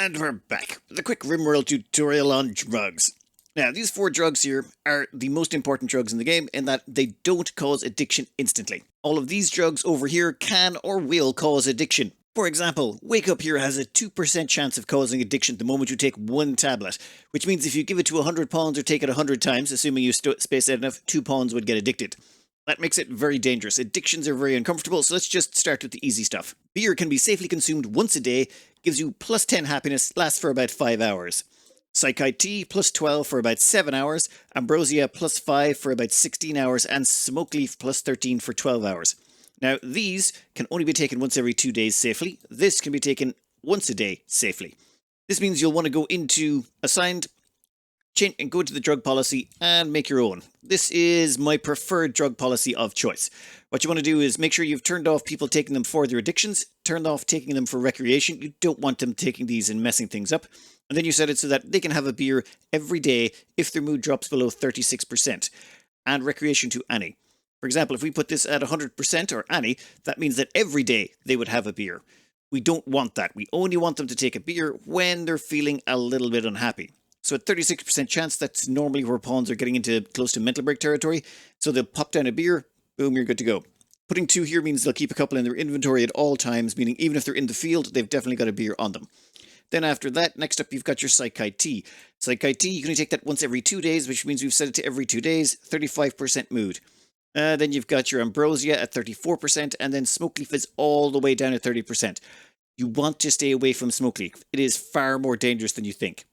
And we're back with a quick Rimworld tutorial on drugs. Now, these 4 drugs here are the most important drugs in the game in that they don't cause addiction instantly. All of these drugs over here can or will cause addiction. For example, Wake Up here has a 2% chance of causing addiction the moment you take 1 tablet, which means if you give it to 100 pawns or take it 100 times, assuming you space out enough, 2 pawns would get addicted. That makes it very dangerous. Addictions are very uncomfortable, so let's just start with the easy stuff. Beer can be safely consumed once a day, gives you plus 10 happiness, lasts for about 5 hours. Psychite Tea plus 12 for about 7 hours, Ambrosia plus 5 for about 16 hours, and Smokeleaf plus 13 for 12 hours. Now, these can only be taken once every 2 days safely. This can be taken once a day safely. This means you'll want to go into Assigned, change and go to the drug policy and make your own. This is my preferred drug policy of choice. What you want to do is make sure you've turned off people taking them for their addictions, turned off taking them for recreation. You don't want them taking these and messing things up. And then you set it so that they can have a beer every day if their mood drops below 36%, and recreation to any. For example, if we put this at 100% or any, that means that every day they would have a beer. We don't want that. We only want them to take a beer when they're feeling a little bit unhappy. So at 36% chance, that's normally where pawns are getting into close to mental break territory. So they'll pop down a beer, boom, you're good to go. Putting 2 here means they'll keep a couple in their inventory at all times, meaning even if they're in the field, they've definitely got a beer on them. Then after that, next up, you've got your Psychite Tea. Psychite Tea, you can only take that once every 2 days, which means we've set it to every 2 days, 35% mood. Then you've got your Ambrosia at 34%, and then Smokeleaf is all the way down at 30%. You want to stay away from Smokeleaf. It is far more dangerous than you think.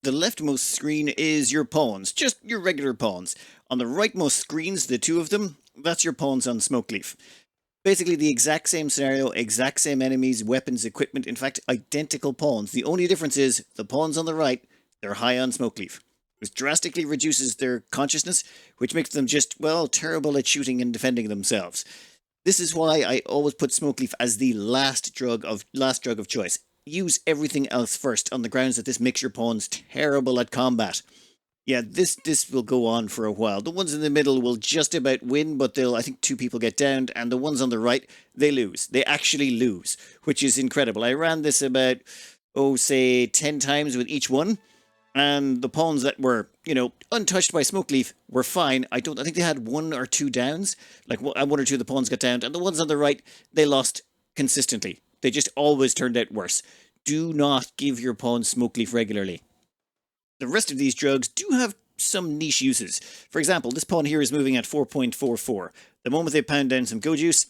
The leftmost screen is your pawns, just your regular pawns. On the rightmost screens, the 2 of them, that's your pawns on Smokeleaf. Basically the exact same scenario, exact same enemies, weapons, equipment, in fact, identical pawns. The only difference is the pawns on the right, they're high on Smokeleaf, which drastically reduces their consciousness, which makes them just, well, terrible at shooting and defending themselves. This is why I always put Smokeleaf as the last drug of choice. Use everything else first on the grounds that this makes your pawns terrible at combat. Yeah, this will go on for a while. The ones in the middle will just about win, but I think 2 people get downed, and the ones on the right, they lose. They actually lose, which is incredible. I ran this about, say 10 times with each one, and the pawns that were, untouched by Smokeleaf were fine. I think they had 1 or 2 downs, like 1 or 2 of the pawns got downed, and the ones on the right, they lost consistently. They just always turned out worse. Do not give your pawns Smokeleaf regularly. The rest of these drugs do have some niche uses. For example, this pawn here is moving at 4.44. The moment they pound down some go juice,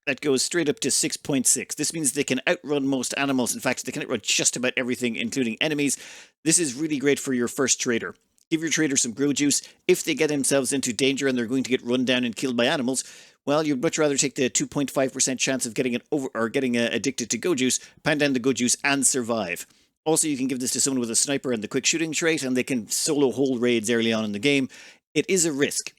that goes straight up to 6.6. This means they can outrun most animals. In fact, they can outrun just about everything, including enemies. This is really great for your first trader. Give your trader some grow juice. If they get themselves into danger and they're going to get run down and killed by animals, well, you'd much rather take the 2.5% chance of getting addicted to go juice, pound down the go juice, and survive. Also, you can give this to someone with a sniper and the quick shooting trait, and they can solo whole raids early on in the game. It is a risk,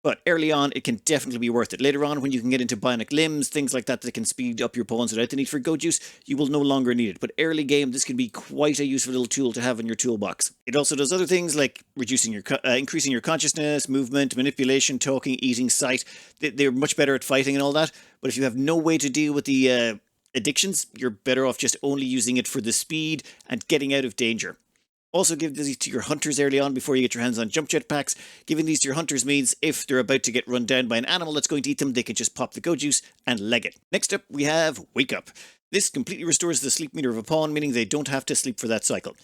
but early on, it can definitely be worth it. Later on, when you can get into bionic limbs, things like that can speed up your pawns without the need for go juice, you will no longer need it. But early game, this can be quite a useful little tool to have in your toolbox. It also does other things like increasing your consciousness, movement, manipulation, talking, eating, sight. They're much better at fighting and all that. But if you have no way to deal with the addictions, you're better off just only using it for the speed and getting out of danger. Also give these to your hunters early on before you get your hands on jump jet packs. Giving these to your hunters means if they're about to get run down by an animal that's going to eat them, they can just pop the go juice and leg it. Next up, we have Wake Up. This completely restores the sleep meter of a pawn, meaning they don't have to sleep for that cycle.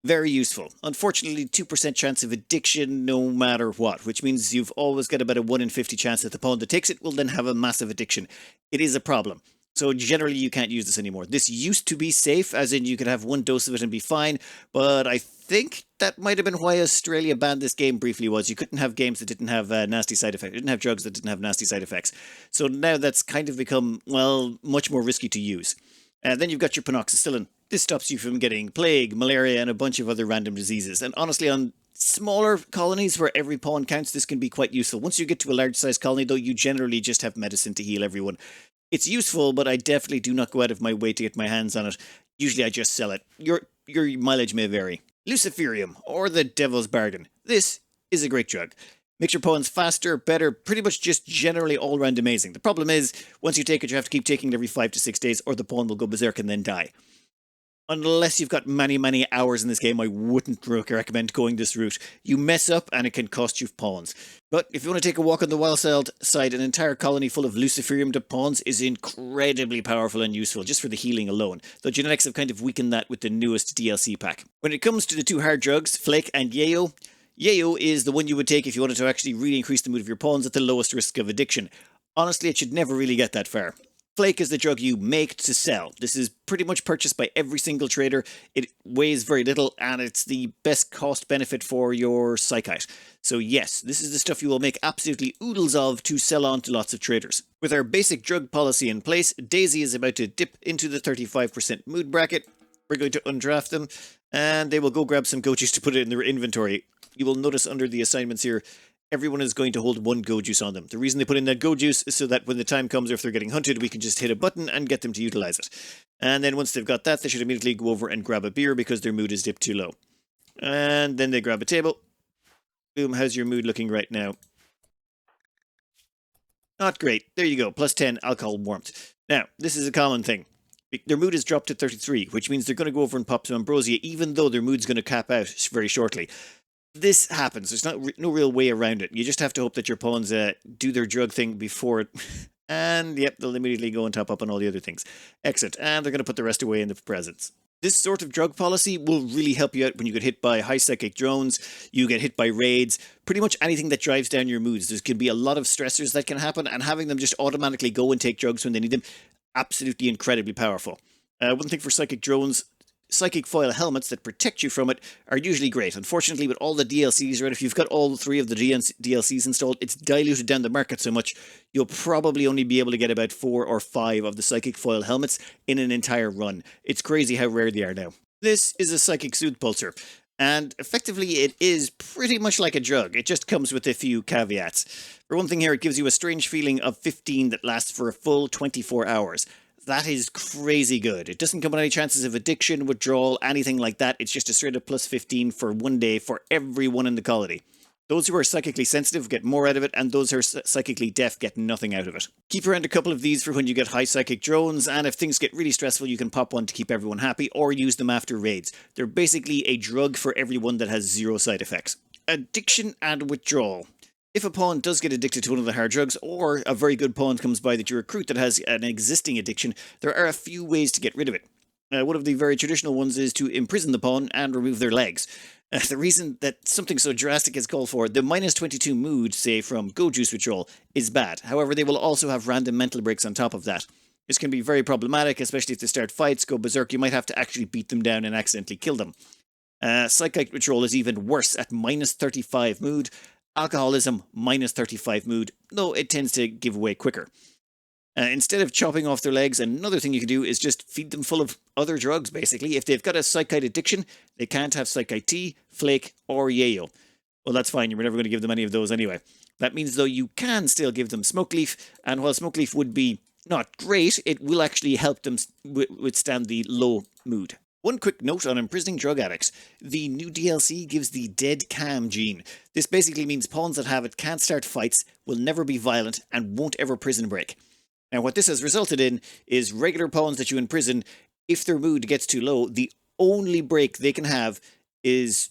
Very useful. Unfortunately, 2% chance of addiction no matter what, which means you've always got about a 1 in 50 chance that the pawn that takes it will then have a massive addiction. It is a problem. So generally you can't use this anymore. This used to be safe, as in you could have 1 dose of it and be fine, but I think that might have been why Australia banned this game briefly, was you couldn't have games that didn't have nasty side effects, didn't have drugs that didn't have nasty side effects. So now that's kind of become, well, much more risky to use. And then you've got your panoxycillin. This stops you from getting plague, malaria, and a bunch of other random diseases. And honestly, on smaller colonies where every pawn counts, this can be quite useful. Once you get to a large-sized colony, though, you generally just have medicine to heal everyone. It's useful, but I definitely do not go out of my way to get my hands on it. Usually I just sell it. Your mileage may vary. Luciferium, or the Devil's Bargain. This is a great drug. Makes your pawns faster, better, pretty much just generally all-round amazing. The problem is, once you take it, you have to keep taking it every 5 to 6 days, or the pawn will go berserk and then die. Unless you've got many, many hours in this game, I wouldn't recommend going this route. You mess up and it can cost you pawns. But if you want to take a walk on the wild side, an entire colony full of Luciferium pawns is incredibly powerful and useful, just for the healing alone. Though genetics have kind of weakened that with the newest DLC pack. When it comes to the two hard drugs, Flake and Yayo, Yayo is the one you would take if you wanted to actually really increase the mood of your pawns at the lowest risk of addiction. Honestly, it should never really get that far. Flake is the drug you make to sell. This is pretty much purchased by every single trader. It weighs very little, and it's the best cost benefit for your psychite. So yes, this is the stuff you will make absolutely oodles of to sell on to lots of traders. With our basic drug policy in place, Daisy is about to dip into the 35% mood bracket. We're going to undraft them, and they will go grab some go juice to put it in their inventory. You will notice under the assignments here, everyone is going to hold one go juice on them. The reason they put in that go juice is so that when the time comes, or if they're getting hunted, we can just hit a button and get them to utilize it. And then once they've got that, they should immediately go over and grab a beer because their mood is dipped too low. And then they grab a table. Boom, how's your mood looking right now? Not great. There you go, plus 10 alcohol warmth. Now, this is a common thing. Their mood is dropped to 33, which means they're going to go over and pop some ambrosia, even though their mood's going to cap out very shortly. This happens. There's no real way around it. You just have to hope that your pawns do their drug thing before it. And yep, they'll immediately go and top up on all the other things. Excellent. And they're going to put the rest away in the presents. This sort of drug policy will really help you out when you get hit by high psychic drones, you get hit by raids, pretty much anything that drives down your moods. There can be a lot of stressors that can happen, and having them just automatically go and take drugs when they need them, absolutely incredibly powerful. One thing for psychic drones, psychic foil helmets that protect you from it are usually great. Unfortunately, with all the DLCs, right, if you've got all three of the DLCs installed, it's diluted down the market so much, you'll probably only be able to get about 4 or 5 of the psychic foil helmets in an entire run. It's crazy how rare they are now. This is a psychic soothe pulsar, and effectively it is pretty much like a drug. It just comes with a few caveats. For one thing here, it gives you a strange feeling of 15 that lasts for a full 24 hours. That is crazy good. It doesn't come with any chances of addiction, withdrawal, anything like that. It's just a straight up plus 15 for one day for everyone in the colony. Those who are psychically sensitive get more out of it, and those who are psychically deaf get nothing out of it. Keep around a couple of these for when you get high psychic drones, and if things get really stressful, you can pop one to keep everyone happy, or use them after raids. They're basically a drug for everyone that has 0 side effects. Addiction and withdrawal. If a pawn does get addicted to one of the hard drugs, or a very good pawn comes by that you recruit that has an existing addiction, there are a few ways to get rid of it. One of the very traditional ones is to imprison the pawn and remove their legs. The reason that something so drastic is called for, the minus 22 mood, say from Go Juice withdrawal, is bad. However, they will also have random mental breaks on top of that. This can be very problematic, especially if they start fights, go berserk. You might have to actually beat them down and accidentally kill them. Psychic withdrawal is even worse at minus 35 mood. Alcoholism, minus 35 mood, though it tends to give way quicker. Instead of chopping off their legs, another thing you can do is just feed them full of other drugs, basically. If they've got a psychite addiction, they can't have psychite tea, flake, or yayo. Well, that's fine, you're never going to give them any of those anyway. That means, though, you can still give them Smokleaf, and while Smokeleaf would be not great, it will actually help them withstand the low mood. One quick note on imprisoning drug addicts. The new DLC gives the dead calm gene. This basically means pawns that have it can't start fights, will never be violent, and won't ever prison break. Now what this has resulted in is regular pawns that you imprison, if their mood gets too low, the only break they can have is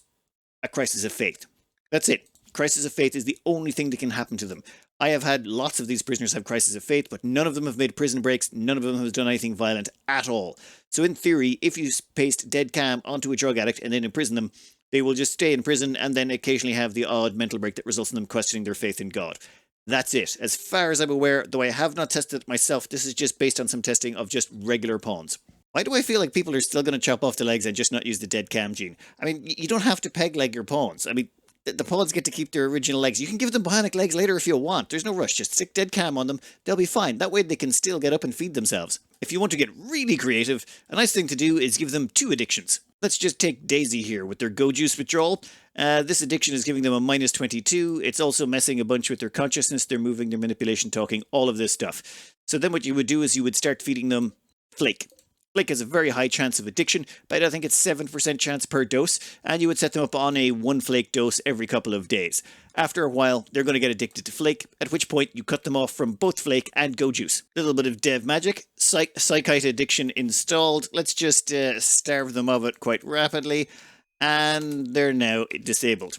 a crisis of faith. That's it. Crisis of faith is the only thing that can happen to them. I have had lots of these prisoners have crisis of faith, but none of them have made prison breaks, none of them have done anything violent at all. So in theory, if you paste dead calm onto a drug addict and then imprison them, they will just stay in prison and then occasionally have the odd mental break that results in them questioning their faith in God. That's it. As far as I'm aware, though I have not tested it myself, this is just based on some testing of just regular pawns. Why do I feel like people are still going to chop off the legs and just not use the dead cam gene? I mean, you don't have to peg leg your pawns. I mean, the pawns get to keep their original legs. You can give them bionic legs later if you want. There's no rush. Just stick dead cam on them. They'll be fine. That way they can still get up and feed themselves. If you want to get really creative, a nice thing to do is give them 2 addictions. Let's just take Daisy here with their Go Juice withdrawal. This addiction is giving them a minus 22. It's also messing a bunch with their consciousness, their moving, their manipulation, talking, all of this stuff. So then what you would do is you would start feeding them Flake. Flake has a very high chance of addiction, but I think it's 7% chance per dose, and you would set them up on a 1 flake dose every couple of days. After a while, they're going to get addicted to Flake, at which point you cut them off from both Flake and Go Juice. Little bit of dev magic, Psychite addiction installed. Let's just starve them of it quite rapidly, and they're now disabled.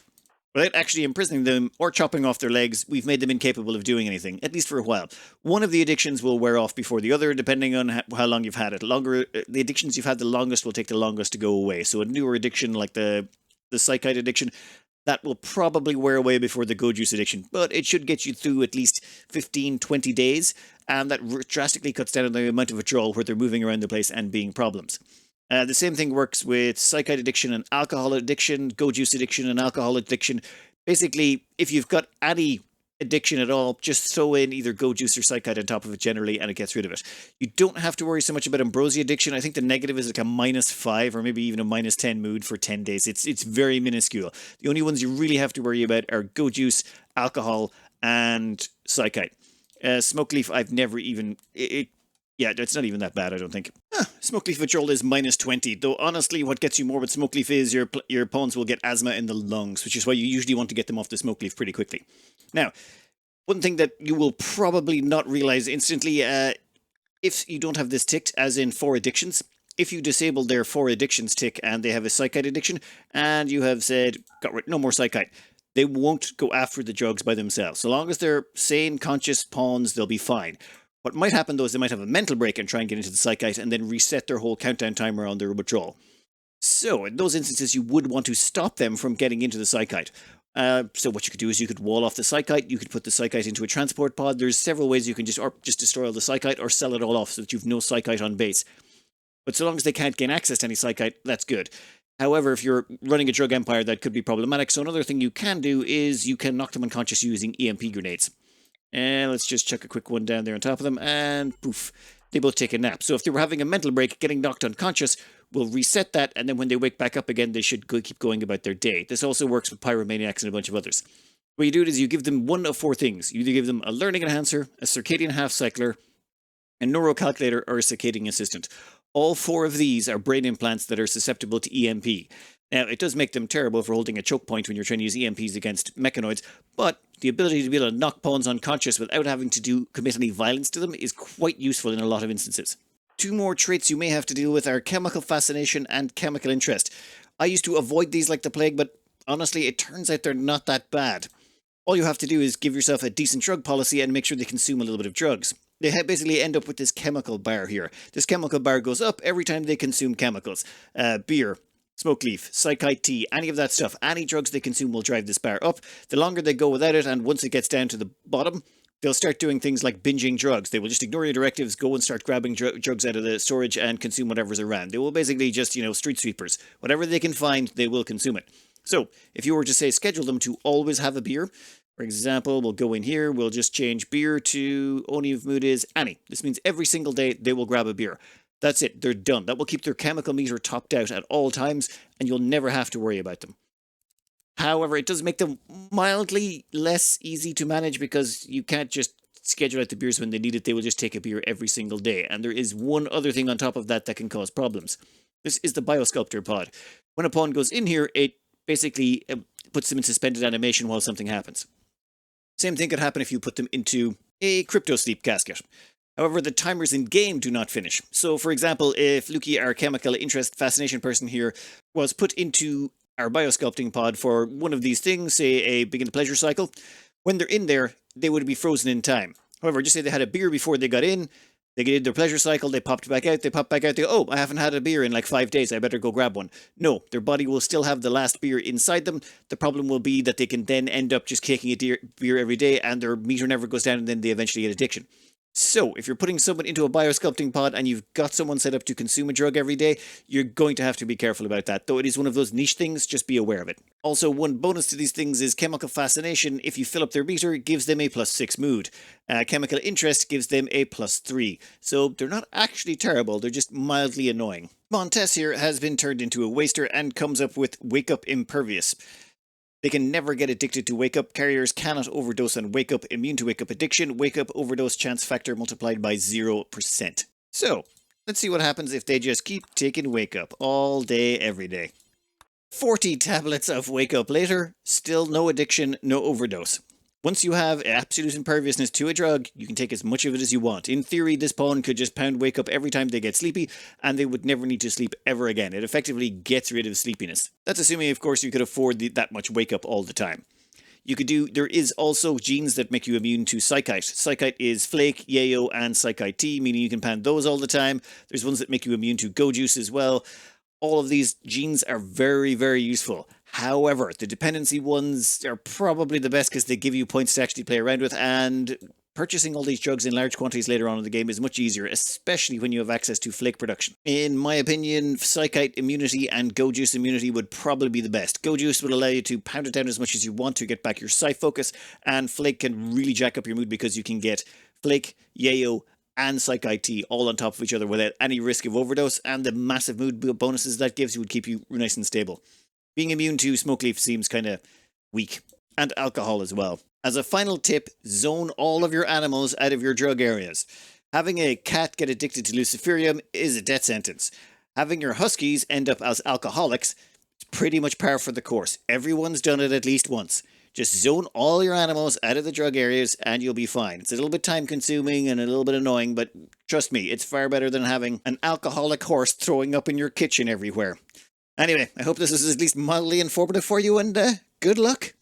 Without actually imprisoning them or chopping off their legs, we've made them incapable of doing anything, at least for a while. One of the addictions will wear off before the other, depending on how long you've had it. The addictions you've had the longest will take the longest to go away. So a newer addiction like the Psychite addiction, that will probably wear away before the Go Juice addiction, but it should get you through at least 15, 20 days, and that drastically cuts down on the amount of withdrawal where they're moving around the place and being problems. The same thing works with Psychite addiction and alcohol addiction, Go Juice addiction and alcohol addiction. Basically, if you've got any addiction at all, just throw in either Go Juice or Psychite on top of it generally, and it gets rid of it. You don't have to worry so much about ambrosia addiction. I think the negative is like a -5 or maybe even a -10 mood for 10 days. It's very minuscule. The only ones you really have to worry about are Go Juice, alcohol, and Psychite. Smokeleaf, I've never even... Yeah, it's not even that bad, I don't think. Smokeleaf withdrawal is -20, though honestly what gets you more with Smokeleaf is your pawns will get asthma in the lungs, which is why you usually want to get them off the Smokeleaf pretty quickly. Now, one thing that you will probably not realize instantly, if you don't have this ticked, as in 4 addictions, if you disable their 4 addictions tick and they have a Psychite addiction, and you have said, no more Psychite, they won't go after the drugs by themselves. So long as they're sane, conscious pawns, they'll be fine. What might happen, though, is they might have a mental break and try and get into the Psychite and then reset their whole countdown timer on their withdrawal. So, in those instances, you would want to stop them from getting into the Psychite. So what you could do is you could wall off the Psychite, you could put the Psychite into a transport pod. There's several ways you can just destroy all the Psychite or sell it all off so that you've no Psychite on base. But so long as they can't gain access to any Psychite, that's good. However, if you're running a drug empire, that could be problematic. So another thing you can do is you can knock them unconscious using EMP grenades. And let's just chuck a quick one down there on top of them, and poof, they both take a nap. So if they were having a mental break, getting knocked unconscious will reset that, and then when they wake back up again, they should keep going about their day. This also works with pyromaniacs and a bunch of others. What you do is you give them one of 4 things. You either give them a learning enhancer, a circadian half-cycler, a neurocalculator, or a circadian assistant. All 4 of these are brain implants that are susceptible to EMP. Now, it does make them terrible for holding a choke point when you're trying to use EMPs against mechanoids, but the ability to be able to knock pawns unconscious without having to commit any violence to them is quite useful in a lot of instances. 2 more traits you may have to deal with are chemical fascination and chemical interest. I used to avoid these like the plague, but honestly, it turns out they're not that bad. All you have to do is give yourself a decent drug policy and make sure they consume a little bit of drugs. They basically end up with this chemical bar here. This chemical bar goes up every time they consume chemicals. Beer, Smokeleaf, Psychite tea, any of that stuff. Any drugs they consume will drive this bar up. The longer they go without it, and once it gets down to the bottom, they'll start doing things like binging drugs. They will just ignore your directives, go and start grabbing drugs out of the storage and consume whatever's around. They will basically just, street sweepers. Whatever they can find, they will consume it. So, if you were to say schedule them to always have a beer, for example, we'll go in here, we'll just change beer to only if mood is any. This means every single day they will grab a beer. That's it, they're done. That will keep their chemical meter topped out at all times, and you'll never have to worry about them. However, it does make them mildly less easy to manage because you can't just schedule out the beers when they need it. They will just take a beer every single day. And there is one other thing on top of that that can cause problems. This is the Biosculptor pod. When a pawn goes in here, it basically puts them in suspended animation while something happens. Same thing could happen if you put them into a crypto sleep casket. However, the timers in-game do not finish. So, for example, if Luki, our chemical interest fascination person here, was put into our biosculpting pod for one of these things, say a begin to pleasure cycle, when they're in there, they would be frozen in time. However, just say they had a beer before they got in, they did their pleasure cycle, they popped back out, they go, oh, I haven't had a beer in like 5 days, I better go grab one. No, their body will still have the last beer inside them. The problem will be that they can then end up just taking a beer every day and their meter never goes down and then they eventually get addiction. So, if you're putting someone into a biosculpting pod and you've got someone set up to consume a drug every day, you're going to have to be careful about that. Though it is one of those niche things, just be aware of it. Also, one bonus to these things is chemical fascination. If you fill up their meter, it gives them a +6 mood. Chemical interest gives them a +3. So, they're not actually terrible, they're just mildly annoying. Montes here has been turned into a waster and comes up with Wake Up Impervious. They can never get addicted to Wake Up. Carriers cannot overdose on Wake Up. Immune to Wake Up addiction. Wake Up overdose chance factor multiplied by 0%. So, Let's see what happens if they just keep taking Wake Up all day, every day. 40 tablets of Wake Up later, still no addiction, no overdose. Once you have absolute imperviousness to a drug, you can take as much of it as you want. In theory, this pawn could just pound Wake Up every time they get sleepy, and they would never need to sleep ever again. It effectively gets rid of sleepiness. That's assuming, of course, you could afford that much Wake Up all the time. There is also genes that make you immune to Psychite. Psychite is Flake, Yayo, and Psychite T, meaning you can pound those all the time. There's ones that make you immune to Go Juice as well. All of these genes are very, very useful. However, the dependency ones are probably the best because they give you points to actually play around with, and purchasing all these drugs in large quantities later on in the game is much easier, especially when you have access to Flake production. In my opinion, Psychite immunity and Go Juice immunity would probably be the best. Go Juice would allow you to pound it down as much as you want to get back your Psy focus, and Flake can really jack up your mood because you can get Flake, Yayo, and Psychite T all on top of each other without any risk of overdose, and the massive mood bonuses that gives you would keep you nice and stable. Being immune to Smokleaf seems kind of weak. And alcohol as well. As a final tip, zone all of your animals out of your drug areas. Having a cat get addicted to luciferium is a death sentence. Having your huskies end up as alcoholics is pretty much par for the course. Everyone's done it at least once. Just zone all your animals out of the drug areas and you'll be fine. It's a little bit time consuming and a little bit annoying, but trust me, it's far better than having an alcoholic horse throwing up in your kitchen everywhere. Anyway, I hope this is at least mildly informative for you, and good luck!